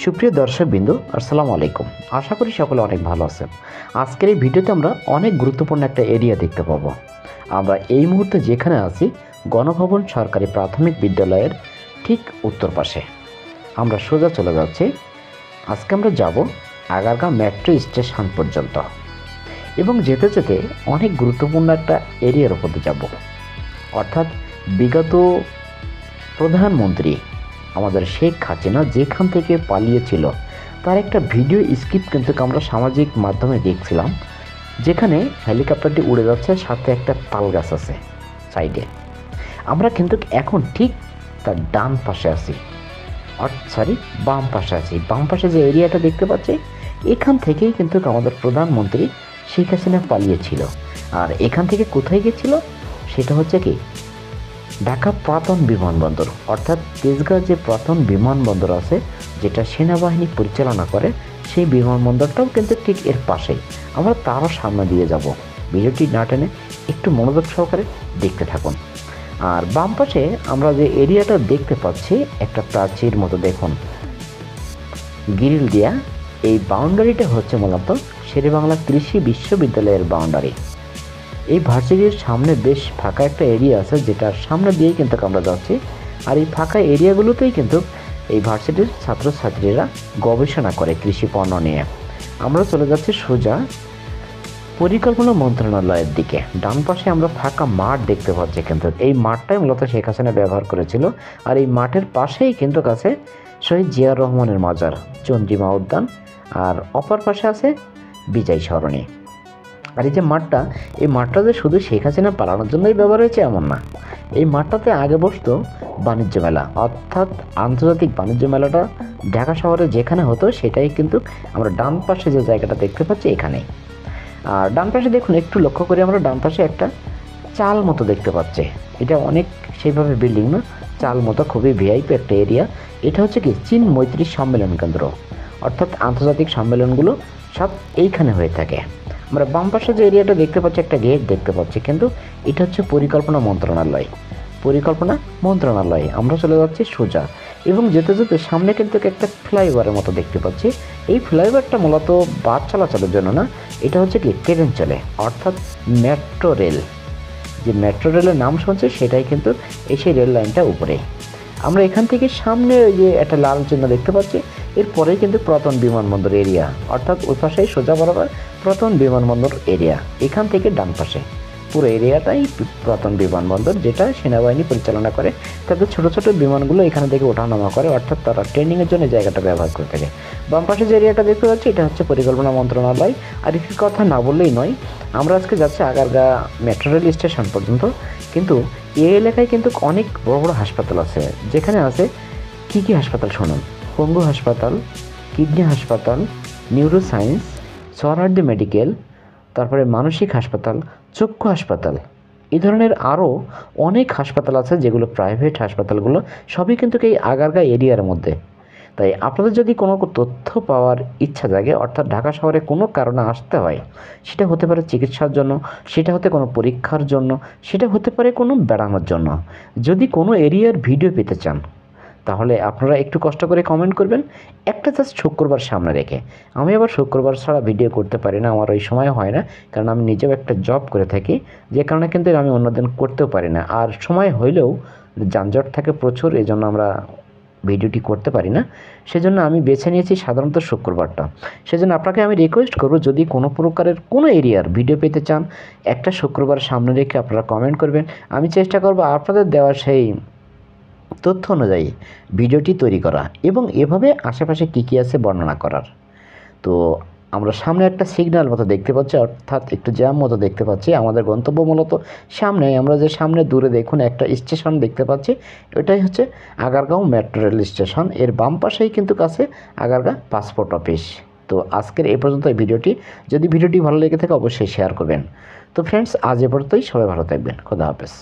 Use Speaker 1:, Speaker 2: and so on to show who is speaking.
Speaker 1: সুপ্রিয় দর্শকবৃন্দ, আসসালামু আলাইকুম। আশা করি সকলে অনেক ভালো আছেন। আজকের এই ভিডিওতে আমরা অনেক গুরুত্বপূর্ণ একটা এরিয়া দেখতে পাবো। আমরা এই মুহূর্তে যেখানে আছি, গণভবন সরকারি প্রাথমিক বিদ্যালয়ের ঠিক উত্তর পাশে। আমরা সোজা চলে যাচ্ছি। আজকে আমরা যাব আগারগাঁও মেট্রো স্টেশন পর্যন্ত এবং যেতে যেতে অনেক গুরুত্বপূর্ণ একটা এরিয়ার উপরে যাব। অর্থাৎ বিগত প্রধানমন্ত্রী আমাদের শেখ হাসিনা যেখান থেকে পালিয়েছিল তার একটা ভিডিও স্ক্রিপ্ট কিন্তু আমরা সামাজিক মাধ্যমে দেখছিলাম, যেখানে হেলিকপ্টারটি উড়ে যাচ্ছে, সাথে একটা তাল গাছ আছে সাইডে। আমরা কিন্তু এখন ঠিক তার ডান পাশে আছি, বাম পাশে আছি। বাম পাশে যে এরিয়াটা দেখতে পাচ্ছি, এখান থেকেই কিন্তু আমাদের প্রধানমন্ত্রী শেখ হাসিনা পালিয়েছিল। আর এখান থেকে কোথায় গেছিল সেটা হচ্ছে কি, ঢাকা প্রাতন বিমানবন্দর। অর্থাৎ তেজগাঁও যে প্রাতন বিমানবন্দর আছে, যেটা সেনাবাহিনী পরিচালনা করে, সেই বিমানবন্দরটাও কিন্তু ঠিক এর পাশেই। আমরা তারও সামনে দিয়ে যাব। ভিডিওটি না টেনে একটু মনোযোগ সহকারে দেখতে থাকুন। আর বাম পাশে আমরা যে এরিয়াটা দেখতে পাচ্ছি, একটা প্রাচীর মতো, দেখুন গ্রিল দেয়া। এই বাউন্ডারিটা হচ্ছে মূলত শেরেবাংলা কৃষি বিশ্ববিদ্যালয়ের বাউন্ডারি। এই ভার্সিটির সামনে বেশ ফাঁকা একটা এরিয়া আছে, যেটার সামনে দিয়েই কিন্তু আমরা যাচ্ছি। আর এই ফাঁকা এরিয়াগুলোতেই কিন্তু এই ভার্সিটির ছাত্রছাত্রীরা গবেষণা করে কৃষি পণ্য নিয়ে। আমরা চলে যাচ্ছি সোজা পরিকল্পনা মন্ত্রণালয়ের দিকে। ডান পাশে আমরা ফাঁকা মাঠ দেখতে পাচ্ছি, কিন্তু এই মাঠটাই মূলত শেখ হাসিনা ব্যবহার করেছিল। আর এই মাঠের পাশেই কিন্তু আছে শহীদ জিয়াউর রহমানের মাজার, চন্দ্রিমা উদ্যান, আর অপর পাশে আছে বিজয় সরণি। আর এই যে মাঠটা, এই মাঠটা যে শুধু শেখ হাসিনা পালানোর জন্যই ব্যবহার হয়েছে এমন না। এই মাঠটাতে আগে বসতো বাণিজ্য মেলা, অর্থাৎ আন্তর্জাতিক বাণিজ্য মেলাটা ঢাকা শহরে যেখানে হতো, সেটাই কিন্তু আমরা ডান পাশে যে জায়গাটা দেখতে পাচ্ছি এখানেই। আর ডান পাশে দেখুন, একটু লক্ষ্য করে আমরা ডান পাশে একটা চাল মতো দেখতে পাচ্ছি। এটা অনেক সেইভাবে বিল্ডিং না, চাল মতো, খুবই ভিআইপি একটা এরিয়া। এটা হচ্ছে কি চীন মৈত্রী সম্মেলন কেন্দ্র, অর্থাৎ আন্তর্জাতিক সম্মেলনগুলো সব এইখানে হয়ে থাকে। আমরা বাম পাশে যে এরিয়াটা দেখতে পাচ্ছি, একটা গেট দেখতে পাচ্ছি, কিন্তু এটা হচ্ছে পরিকল্পনা মন্ত্রণালয়। আমরা চলে যাচ্ছি সোজা, এবং যেতে যেতে সামনে কিন্তু একটা ফ্লাইওভারের মতো দেখতে পাচ্ছি। এই ফ্লাইওভারটা মূলত বাস চলাচলের জন্য না, এটা হচ্ছে কি ট্রেন চলে, অর্থাৎ মেট্রো রেল। যে মেট্রো রেলের নাম শুনছে সেটাই কিন্তু এই সেই রেল লাইনটা উপরে। আমরা এখান থেকে সামনে ওই যে একটা লাল চিহ্ন দেখতে পাচ্ছি, এরপরেই কিন্তু প্রতন বিমানবন্দর এরিয়া, অর্থাৎ ওই পাশেই সোজা বরাবর প্রতন বিমানবন্দর এরিয়া। এখান থেকে ডান পাশে পুরো এরিয়াটাই প্রতন বিমানবন্দর, যেটা সেনাবাহিনী পরিচালনা করে। তাদের ছোটো ছোটো বিমানগুলো এখান থেকে ওঠানামা করে, অর্থাৎ তারা ট্রেনিংয়ের জন্য জায়গাটা ব্যবহার করে থাকে। বাম পাশে যে এরিয়াটা দেখতে পাচ্ছি, এটা হচ্ছে পরিকল্পনা মন্ত্রণালয়। আর একটি কথা না বললেই নয়, আমরা আজকে যাচ্ছি আগারগাঁও মেট্রো রেল স্টেশন পর্যন্ত। কিন্তু এই এলাকায় কিন্তু অনেক বড় বড় হাসপাতাল আছে, যেখানে আছে কী কী হাসপাতাল শুনুন: পঙ্গু হাসপাতাল, কিডনি হাসপাতাল, নিউরো সায়েন্স, সোহরাওয়ার্দী মেডিকেল, তারপরে মানসিক হাসপাতাল, চক্ষু হাসপাতাল, এই ধরনের আরও অনেক হাসপাতাল আছে, যেগুলো প্রাইভেট হাসপাতালগুলো সবই কিন্তু এই আগারগাঁও এরিয়ার মধ্যে। তাই আপনাদের যদি কোনো তথ্য পাওয়ার ইচ্ছা জাগে, অর্থাৎ ঢাকা শহরে কোনো কারণে আসতে হয়, সেটা হতে পারে চিকিৎসার জন্য, সেটা হতে কোনো পরীক্ষার জন্য, সেটা হতে পারে কোনো বেড়ানোর জন্য, যদি কোনো এরিয়ার ভিডিও পেতে চান, তাহলে আপনারা একটু কষ্ট করে কমেন্ট করবেন, একটা জাস্ট শুক্রবার সামনে রেখে। আমি আবার শুক্রবার ছাড়া ভিডিও করতে পারি না, আমার ওই সময় হয় না, কারণ আমি নিজেও একটা জব করে থাকি, যে কারণে কিন্তু আমি অন্যদিন করতেও পারি না। আর সময় হইলেও যানজট থাকে প্রচুর, এই জন্য আমরা ভিডিওটি করতে পারি না। সেজন্য আমি বেছে নিয়েছি সাধারণত শুক্রবারটা। সেজন্য আপনাকে আমি রিকোয়েস্ট করব, যদি কোনো প্রকারের কোনো এরিয়ার ভিডিও পেতে চান, একটা শুক্রবার সামনে রেখে আপনারা কমেন্ট করবেন। আমি চেষ্টা করব আপনাদের দেওয়া সেই তথ্য অনুযায়ী ভিডিওটি তৈরি করা এবং এভাবে আশেপাশে কী কী আছে বর্ণনা করার। তো আমরা সামনে একটা সিগন্যাল মতো দেখতে পাচ্ছি, অর্থাৎ একটু জ্যাম মতো দেখতে পাচ্ছি। আমাদের গন্তব্য মূলত সামনে, আমরা যে সামনে দূরে দেখুন একটা স্টেশন দেখতে পাচ্ছি, এটাই হচ্ছে আগারগাঁও মেট্রো রেল স্টেশন। এর বাম পাশেই কিন্তু কাছে আগারগাঁও পাসপোর্ট অফিস। তো আজকের এই পর্যন্ত এই ভিডিওটি, যদি ভিডিওটি ভালো লেগে থাকে অবশ্যই শেয়ার করবেন। তো ফ্রেন্ডস, আজ এ পর্যন্তই, সবাই ভালো থাকবেন, খোদা হাফেজ।